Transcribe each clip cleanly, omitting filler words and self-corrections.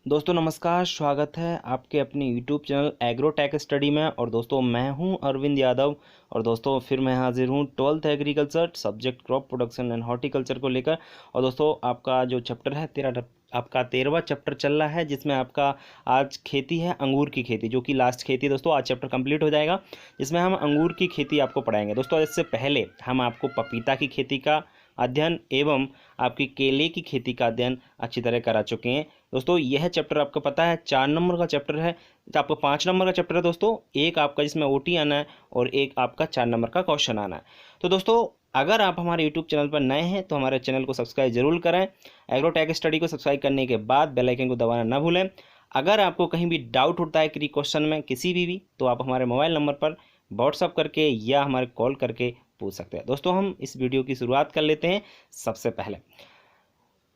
दोस्तों नमस्कार, स्वागत है आपके अपने यूट्यूब चैनल एग्रोटेक स्टडी में। और दोस्तों मैं हूं अरविंद यादव। और दोस्तों फिर मैं हाजिर हूं 12th agriculture subject crop production and horticulture को लेकर। और दोस्तों आपका जो चैप्टर है आपका 13वां चैप्टर चल रहा है, जिसमें आपका आज खेती है अंगूर की खेती, जो कि लास्ट खेती है। दोस्तों आज चैप्टर कंप्लीट हो जाएगा, जिसमें हम अंगूर की खेती आपको पढ़ाएंगे। दोस्तों इससे पहले हम आपको पपीता की खेती का अध्ययन एवं आपकी केले की खेती का अध्ययन अच्छी तरह करा चुके हैं। दोस्तों यह चैप्टर आपको पता है 4 नंबर का चैप्टर है, तो आपका 5 नंबर का चैप्टर है दोस्तों। एक आपका जिसमें ओटी आना है और एक आपका 4 नंबर का क्वेश्चन आना है। तो दोस्तों अगर आप हमारे यूट्यूब चैनल पर नए हैं तो हमारे चैनल को सब्सक्राइब जरूर करें। एग्रोटेक स्टडी को सब्सक्राइब करने के बाद बेल आइकन को दबाना ना भूलें। अगर आपको कहीं भी डाउट होता है किसी क्वेश्चन में किसी भी तो आप हमारे मोबाइल नंबर पर व्हाट्सअप करके या हमारे कॉल करके पूछ सकते हैं। दोस्तों हम इस वीडियो की शुरुआत कर लेते हैं। सबसे पहले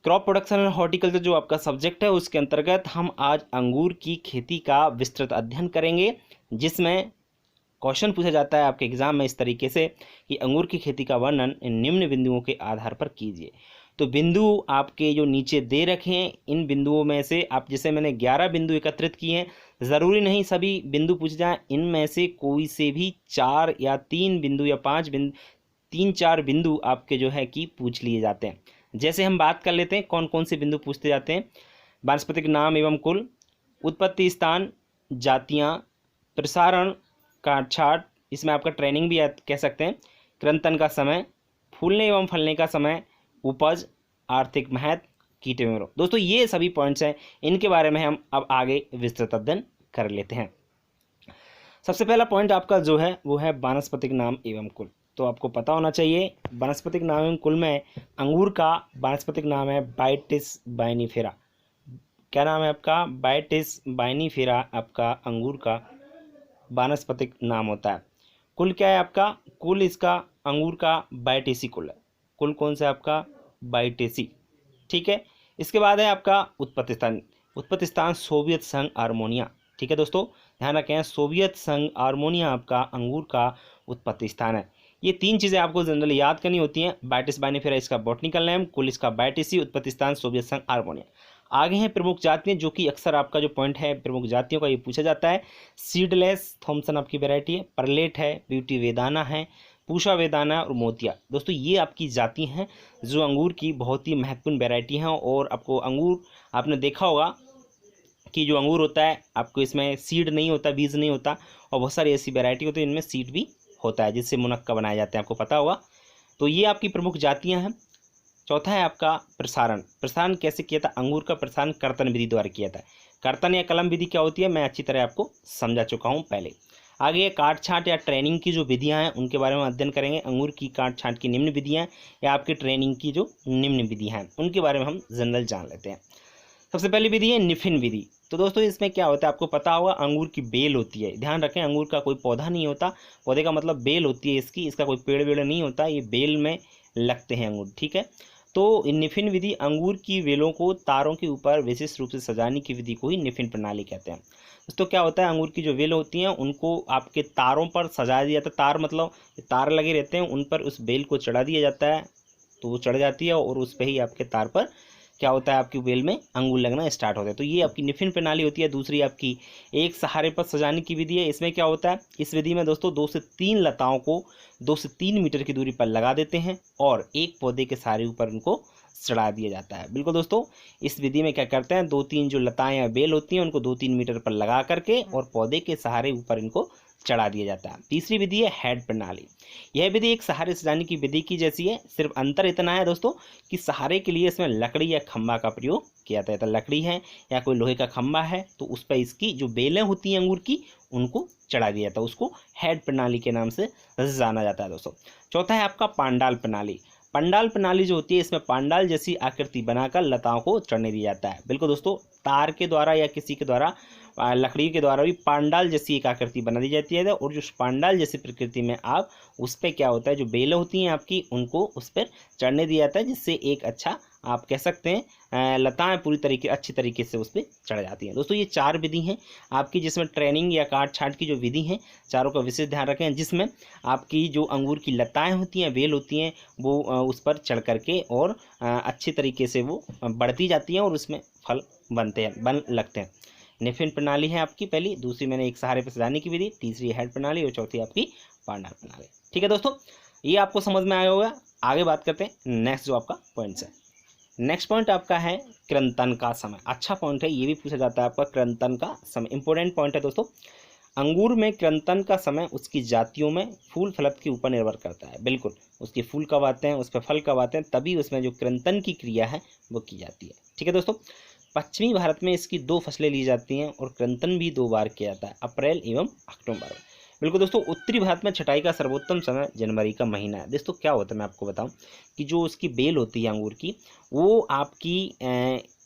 क्रॉप प्रोडक्शन एंड हॉर्टिकल्चर जो आपका सब्जेक्ट है, उसके अंतर्गत हम आज अंगूर की खेती का विस्तृत अध्ययन करेंगे, जिसमें क्वेश्चन पूछा जाता है आपके एग्जाम में इस तरीके से कि अंगूर की खेती का वर्णन इन निम्न बिंदुओं के आधार पर कीजिए। तो बिंदु आपके जो नीचे दे रखे हैं, इन बिंदुओं में से आप, जैसे मैंने 11 बिंदु एकत्रित किए हैं, ज़रूरी नहीं सभी बिंदु पूछ जाएं, इनमें से कोई से भी 4 या 3 बिंदु या 5 बिंदु 3-4 बिंदु आपके जो है कि पूछ लिए जाते हैं। जैसे हम बात कर लेते हैं कौन कौन से बिंदु पूछते जाते हैं। वानस्पतिक नाम एवं कुल, उत्पत्ति स्थान, जातियाँ, प्रसारण, काटछाट, इसमें आपका ट्रेनिंग भी कह सकते हैं, कृंतन का समय, फूलने एवं फलने का समय, उपज, आर्थिक महत्व, कीट एवं रोग। दोस्तों ये सभी पॉइंट्स हैं, इनके बारे में हम अब आगे विस्तृत अध्ययन कर लेते हैं। सबसे पहला पॉइंट आपका जो है वो है वानस्पतिक नाम एवं कुल। तो आपको पता होना चाहिए वानस्पतिक नाम एवं कुल में अंगूर का वानस्पतिक नाम है बायटिस बाइनीफेरा। क्या नाम है आपका? बायटिस बाइनीफेरा आपका अंगूर का वानस्पतिक नाम होता है। कुल क्या है आपका? कुल इसका अंगूर का बायटेसी कुल है। कुल कौन सा है आपका? बायटेसी। ठीक है। इसके बाद है आपका उत्पत्ति स्थान। उत्पत्ति स्थान सोवियत संघ आर्मेनिया। ठीक है दोस्तों, ध्यान रखें, सोवियत संघ आर्मेनिया आपका अंगूर का उत्पत्ति स्थान है। ये 3 चीज़ें आपको जनरली याद करनी होती हैं। बायटिस बाइनीफेरा इसका बॉटनिकल नेम, कुल इसका बायटेसी, उत्पत्ति स्थान सोवियत संघ आर्मेनिया। आगे हैं प्रमुख जातियाँ, जो कि अक्सर आपका जो पॉइंट है प्रमुख जातियों का ये पूछा जाता है। सीडलेस थॉमसन आपकी वैरायटी है, परलेट है, ब्यूटी वेदाना है, पूषा वेदाना और मोतिया। दोस्तों ये आपकी जाति हैं जो अंगूर की बहुत ही महत्वपूर्ण वैरायटी हैं। और आपको अंगूर आपने देखा होगा कि जो अंगूर होता है आपको इसमें सीड नहीं होता, बीज नहीं होता, और बहुत सारी ऐसी वैरायटी होती है इनमें सीड भी होता है, जिससे मुनक्का बनाए जाते हैं, आपको पता होगा। तो ये आपकी प्रमुख जातियाँ हैं। चौथा है आपका प्रसारण। प्रसारण कैसे किया था? अंगूर का प्रसारण कर्तन विधि द्वारा किया था। कर्तन या कलम विधि क्या होती है मैं अच्छी तरह आपको समझा चुका हूँ पहले। आगे काट छांट या ट्रेनिंग की जो विधियां हैं उनके बारे में अध्ययन करेंगे। अंगूर की काट छांट की निम्न विधियां या आपकी ट्रेनिंग की जो निम्न विधियां हैं उनके बारे में हम जनरल जान लेते हैं। सबसे पहली विधि है निफिन विधि। तो दोस्तों इसमें क्या होता है आपको पता होगा, अंगूर की बेल होती है। ध्यान रखें, अंगूर का कोई पौधा नहीं होता, पौधे का मतलब बेल होती है इसकी, इसका कोई पेड़ वेड़ नहीं होता, ये बेल में लगते हैं अंगूर। ठीक है। तो निफिन विधि अंगूर की बेलों को तारों के ऊपर विशेष रूप से सजाने की विधि को ही निफिन प्रणाली कहते हैं। दोस्तों क्या होता है, अंगूर की जो बेल होती हैं उनको आपके तारों पर सजा दिया जाता है। तार मतलब तार लगे रहते हैं, उन पर उस बेल को चढ़ा दिया जाता है, तो वो चढ़ जाती है और उस पर ही आपके तार पर क्या होता है, आपकी बेल में अंगूर लगना स्टार्ट होता है। तो ये आपकी निफिन प्रणाली होती है। दूसरी आपकी एक सहारे पर सजाने की विधि है। इसमें क्या होता है, इस विधि में दोस्तों 2 से 3 लताओं को 2 से 3 मीटर की दूरी पर लगा देते हैं और एक पौधे के सहारे ऊपर उनको चढ़ा दिया जाता है। बिल्कुल दोस्तों, इस विधि में क्या करते हैं, 2-3 जो लताएं या बेल होती हैं उनको 2-3 मीटर पर लगा करके और पौधे के सहारे ऊपर इनको चढ़ा दिया जाता है। तीसरी विधि है हेड प्रणाली। यह विधि एक सहारे सजाने की विधि की जैसी है, सिर्फ अंतर इतना है दोस्तों कि सहारे के लिए इसमें लकड़ी या खंभा का प्रयोग किया जाता है। तो लकड़ी है या कोई लोहे का खंभा है तो उस पर इसकी जो बेलें होती हैं अंगूर की उनको चढ़ा दिया जाता है, उसको हेड प्रणाली के नाम से जाना जाता है दोस्तों। चौथा है आपका पांडाल प्रणाली। पंडाल प्रणाली जो होती है इसमें पांडाल जैसी आकृति बनाकर लताओं को चढ़ने दिया जाता है। बिल्कुल दोस्तों, तार के द्वारा या किसी के द्वारा लकड़ी के द्वारा भी पांडाल जैसी एक आकृति बना दी जाती है। और जो पांडाल जैसी प्रकृति में आप उस पर क्या होता है, जो बेलें होती हैं आपकी उनको उस पर चढ़ने दिया जाता है, जिससे एक अच्छा आप कह सकते हैं लताएं पूरी तरीके अच्छी तरीके से उस पर चढ़ जाती हैं। दोस्तों ये 4 विधि हैं आपकी, जिसमें ट्रेनिंग या काट छाट की जो विधि हैं, चारों का विशेष ध्यान रखें, जिसमें आपकी जो अंगूर की लताएं होती हैं, बेल होती हैं, वो उस पर चढ़ करके और अच्छी तरीके से वो बढ़ती जाती हैं और उसमें फल बन लगते हैं। नेफिन प्रणाली है आपकी पहली, दूसरी मैंने एक सहारे पर सजाने की विधि, तीसरी हेड प्रणाली और चौथी आपकी पार्टनर प्रणाली। ठीक है दोस्तों, ये आपको समझ में आया होगा। आगे बात करते हैं नेक्स्ट जो आपका पॉइंट्स है। नेक्स्ट पॉइंट आपका है कृंतन का समय। अच्छा पॉइंट है, ये भी पूछा जाता है आपका कृंतन का समय, इंपॉर्टेंट पॉइंट है दोस्तों। अंगूर में कृंतन का समय उसकी जातियों में फूल फलत के ऊपर निर्भर करता है। बिल्कुल, उसके फूल कब आते हैं, उस पर फल कब आते हैं, तभी उसमें जो कृंतन की क्रिया है वो की जाती है। ठीक है दोस्तों, पश्चिमी भारत में इसकी 2 फसलें ली जाती हैं और कृंतन भी 2 बार किया जाता है, अप्रैल एवं अक्टूबर में। बिल्कुल दोस्तों, उत्तरी भारत में छटाई का सर्वोत्तम समय जनवरी का महीना है। दोस्तों क्या होता है मैं आपको बताऊं कि जो उसकी बेल होती है अंगूर की, वो आपकी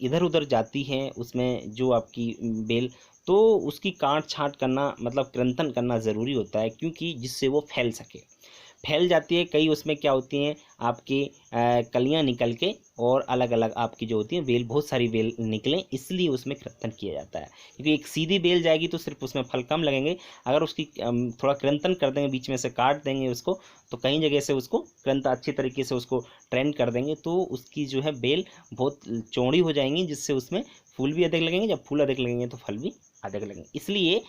इधर उधर जाती है, उसमें जो आपकी बेल, तो उसकी काट छाँट करना मतलब कृंतन करना ज़रूरी होता है, क्योंकि जिससे वो फैल जाती है। कई उसमें क्या होती हैं आपकी कलियां निकल के और अलग अलग आपकी जो होती है बेल, बहुत सारी बेल निकलें, इसलिए उसमें कृंतन किया जाता है। क्योंकि एक सीधी बेल जाएगी तो सिर्फ उसमें फल कम लगेंगे, अगर उसकी थोड़ा कृंतन कर देंगे, बीच में से काट देंगे उसको, तो कई जगह से उसको कृंतन अच्छी तरीके से उसको ट्रेंड कर देंगे, तो उसकी जो है बेल बहुत चौड़ी हो जाएंगी, जिससे उसमें फूल भी अधिक लगेंगे। जब फूल अधिक लगेंगे तो फल भी अधिक लगेंगे। इसलिए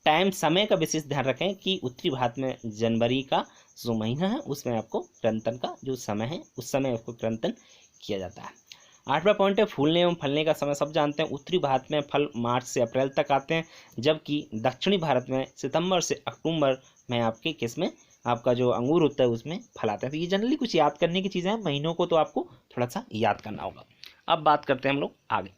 समय का विशेष ध्यान रखें कि उत्तरी भारत में जनवरी का जो महीना है उसमें आपको कृंतन का जो समय है उस समय आपको कृंतन किया जाता है। 8वां पॉइंट है फूलने एवं फलने का समय। सब जानते हैं उत्तरी भारत में फल मार्च से अप्रैल तक आते हैं, जबकि दक्षिणी भारत में सितंबर से अक्टूबर में आपके किस्में आपका जो अंगूर होता है उसमें फल आता है। तो ये जनरली कुछ याद करने की चीज़ें हैं, महीनों को तो आपको थोड़ा सा याद करना होगा। अब बात करते हैं हम लोग आगे,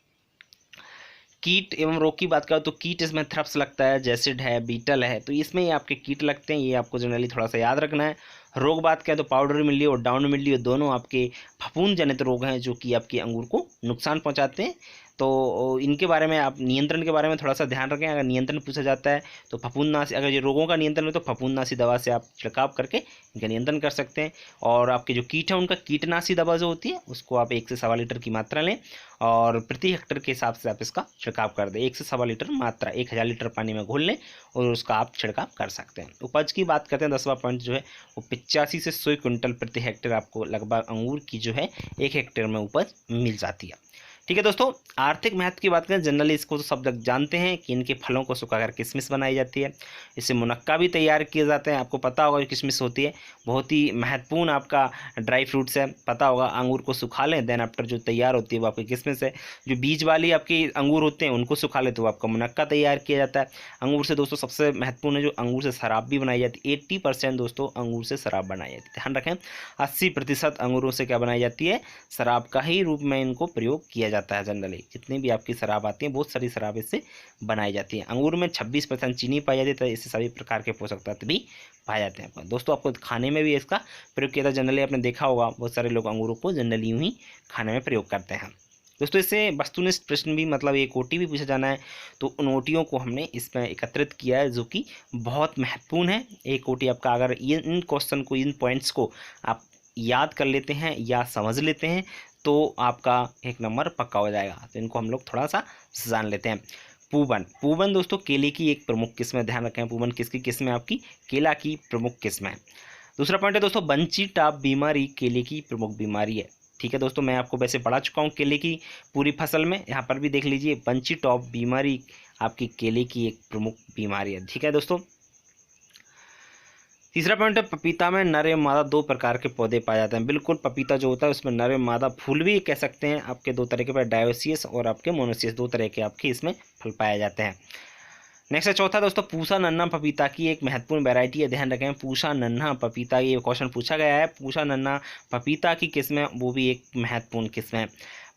कीट एवं रोग की बात करें तो कीट इसमें थ्रप्स लगता है, जैसिड है, बीटल है, तो इसमें ये आपके कीट लगते हैं, ये आपको जनरली थोड़ा सा याद रखना है। रोग बात करें तो पाउडर मिल्ली और डाउन मिल्ली दोनों आपके फफूंद जनित रोग हैं, जो कि आपके अंगूर को नुकसान पहुंचाते हैं। तो इनके बारे में आप नियंत्रण के बारे में थोड़ा सा ध्यान रखें। अगर नियंत्रण पूछा जाता है तो फफूंदनाशी, अगर ये रोगों का नियंत्रण है तो फफूंदनाशी दवा से आप छिड़काव करके इनका नियंत्रण कर सकते हैं। और आपके जो कीट हैं उनका कीटनाशी दवा जो होती है उसको आप 1 से 1.25 लीटर की मात्रा लें और प्रति हेक्टेयर के हिसाब से आप इसका छिड़काव कर दें। 1 से 1.25 लीटर मात्रा 1000 लीटर पानी में घोल लें और उसका आप छिड़काव कर सकते हैं। उपज की बात करते हैं, 10वां पॉइंट जो है वो 85 से 100 क्विंटल प्रति हेक्टेयर आपको लगभग अंगूर की जो है 1 हेक्टेयर में उपज मिल जाती है। ठीक है दोस्तों, आर्थिक महत्व की बात करें, जनरली इसको तो सब लोग जानते हैं कि इनके फलों को सुखाकर किशमिश बनाई जाती है, इससे मुनक्का भी तैयार किए जाते हैं। आपको पता होगा किशमिश होती है बहुत ही महत्वपूर्ण आपका ड्राई फ्रूट्स है, पता होगा। अंगूर को सुखा लें, देन आफ्टर जो तैयार होती है वो आपकी किशमिश है। जो बीज वाली आपके अंगूर होते हैं उनको सुखा ले तो वो आपका मुनक्का तैयार किया जाता है। अंगूर से दोस्तों सबसे महत्वपूर्ण है जो अंगूर से शराब भी बनाई जाती है। 80% दोस्तों अंगूर से शराब बनाई जाती है, ध्यान रखें। 80% अंगूरों से क्या बनाई जाती है, शराब का ही रूप में इनको प्रयोग किया जाता है। जनरली जितनी भी आपकी शराब आती है बहुत सारी शराब इससे बनाई जाती है। अंगूर में 26% चीनी पाई जाती है, इससे सभी प्रकार के पोषक तत्व भी पाए जाते हैं। दोस्तों आपको खाने में भी इसका प्रयोग किया था, जनरली आपने देखा होगा बहुत सारे लोग अंगूरों को जनरली यूं ही खाने में प्रयोग करते हैं। दोस्तों इससे वस्तुनिष्ठ प्रश्न भी, मतलब एक ओटी भी पूछा जाना है, तो उन ओटियों को हमने इसमें एकत्रित किया है जो कि बहुत महत्वपूर्ण है। एक ओटी आपका अगर इन क्वेश्चन को, इन पॉइंट्स को आप याद कर लेते हैं या समझ लेते हैं तो आपका 1 नंबर पक्का हो जाएगा। तो इनको हम लोग थोड़ा सा जान लेते हैं। पूवन दोस्तों केले की एक प्रमुख किस्म है, ध्यान रखें। पूवन किसकी किस्म है, आपकी केला की प्रमुख किस्म है। दूसरा पॉइंट है दोस्तों बंची टॉप बीमारी केले की प्रमुख बीमारी है। ठीक है दोस्तों, मैं आपको वैसे पढ़ा चुका हूँ केले की पूरी फसल में, यहाँ पर भी देख लीजिए बंची टॉप बीमारी आपकी केले की एक प्रमुख बीमारी है। ठीक है दोस्तों, तीसरा पॉइंट है पपीता में नर एवं मादा 2 प्रकार के पौधे पाए जाते हैं। बिल्कुल, पपीता जो होता है उसमें नर एवं मादा फूल भी कह सकते हैं आपके 2 तरह के, डायोसियस और आपके मोनोसियस, 2 तरह के आपके इसमें फल पाए जाते हैं। नेक्स्ट है चौथा दोस्तों पूसा नन्हा पपीता की एक महत्वपूर्ण वैरायटी है, ध्यान रखें। पूसा नन्हा पपीता, ये क्वेश्चन पूछा गया है, पूसा नन्हा पपीता की किस्म है, वो भी एक महत्वपूर्ण किस्म है।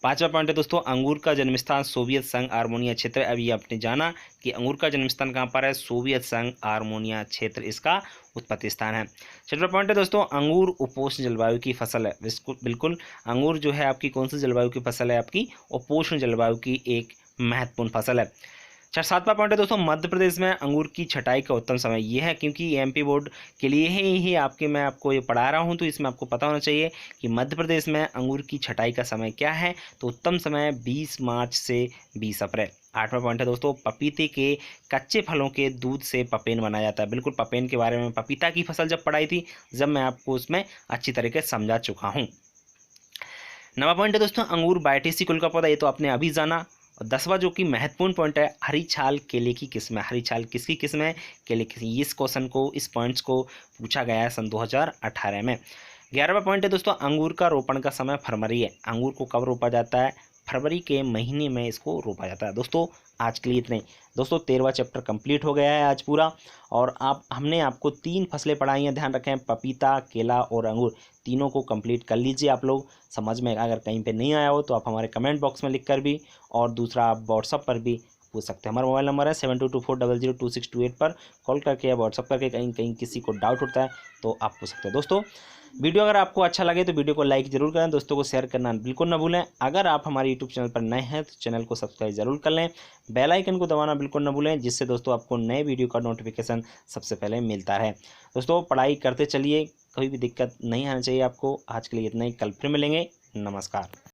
5वां पॉइंट है दोस्तों अंगूर का जन्मस्थान सोवियत संघ आर्मेनिया क्षेत्र। अभी आपने जाना कि अंगूर का जन्मस्थान कहाँ पर है, सोवियत संघ आर्मेनिया क्षेत्र इसका उत्पत्ति स्थान है। 6वां पॉइंट है दोस्तों अंगूर उपोष्ण जलवायु की फसल है। बिल्कुल अंगूर जो है आपकी कौन सी जलवायु की फसल है, आपकी उपोष्ण जलवायु की एक महत्वपूर्ण फसल है। सातवां पॉइंट है दोस्तों, मध्य प्रदेश में अंगूर की छटाई का उत्तम समय ये है, क्योंकि एमपी बोर्ड के लिए ही मैं आपको ये पढ़ा रहा हूँ, तो इसमें आपको पता होना चाहिए कि मध्य प्रदेश में अंगूर की छटाई का समय क्या है। तो उत्तम समय 20 मार्च से 20 अप्रैल। आठवां पॉइंट है दोस्तों, पपीते के कच्चे फलों के दूध से पपेन बनाया जाता है। बिल्कुल पपेन के बारे में पपीता की फसल जब पढ़ाई थी, जब मैं आपको उसमें अच्छी तरीके से समझा चुका हूँ। नवा पॉइंट है दोस्तों, अंगूर बायटेसी कुल का पौधा, ये तो आपने अभी जाना। और 10वां जो कि महत्वपूर्ण पॉइंट है, हरी छाल केले की किस्म है। हरी छाल किसकी किस्म है? केले की। इस क्वेश्चन को, इस पॉइंट्स को पूछा गया है सन 2018 में। 11वां पॉइंट है दोस्तों, अंगूर का रोपण का समय फरवरी है। अंगूर को कब रोपा जाता है? फरवरी के महीने में इसको रोपा जाता है। दोस्तों आज के लिए इतने ही। दोस्तों 13वां चैप्टर कंप्लीट हो गया है आज पूरा, और हमने आपको 3 फसलें पढ़ाई हैं। ध्यान रखें, पपीता, केला और अंगूर, तीनों को कंप्लीट कर लीजिए आप लोग। समझ में अगर कहीं पे नहीं आया हो तो आप हमारे कमेंट बॉक्स में लिख कर भी, और दूसरा आप व्हाट्सअप पर भी पूछ सकते हैं। हमारा मोबाइल नंबर है 7224002628 पर कॉल करके या व्हाट्सअप करके कहीं कहीं किसी को डाउट होता है तो आप पूछ सकते हैं। दोस्तों वीडियो अगर आपको अच्छा लगे तो वीडियो को लाइक जरूर करें, दोस्तों को शेयर करना बिल्कुल ना भूलें। अगर आप हमारे यूट्यूब चैनल पर नए हैं तो चैनल को सब्सक्राइब जरूर कर लें, बेल आइकन को दबाना बिल्कुल ना भूलें, जिससे दोस्तों आपको नए वीडियो का नोटिफिकेशन सबसे पहले मिलता है। दोस्तों पढ़ाई करते चलिए, कोई भी दिक्कत नहीं आना चाहिए आपको। आज के लिए इतना ही, कल फिर मिलेंगे। नमस्कार।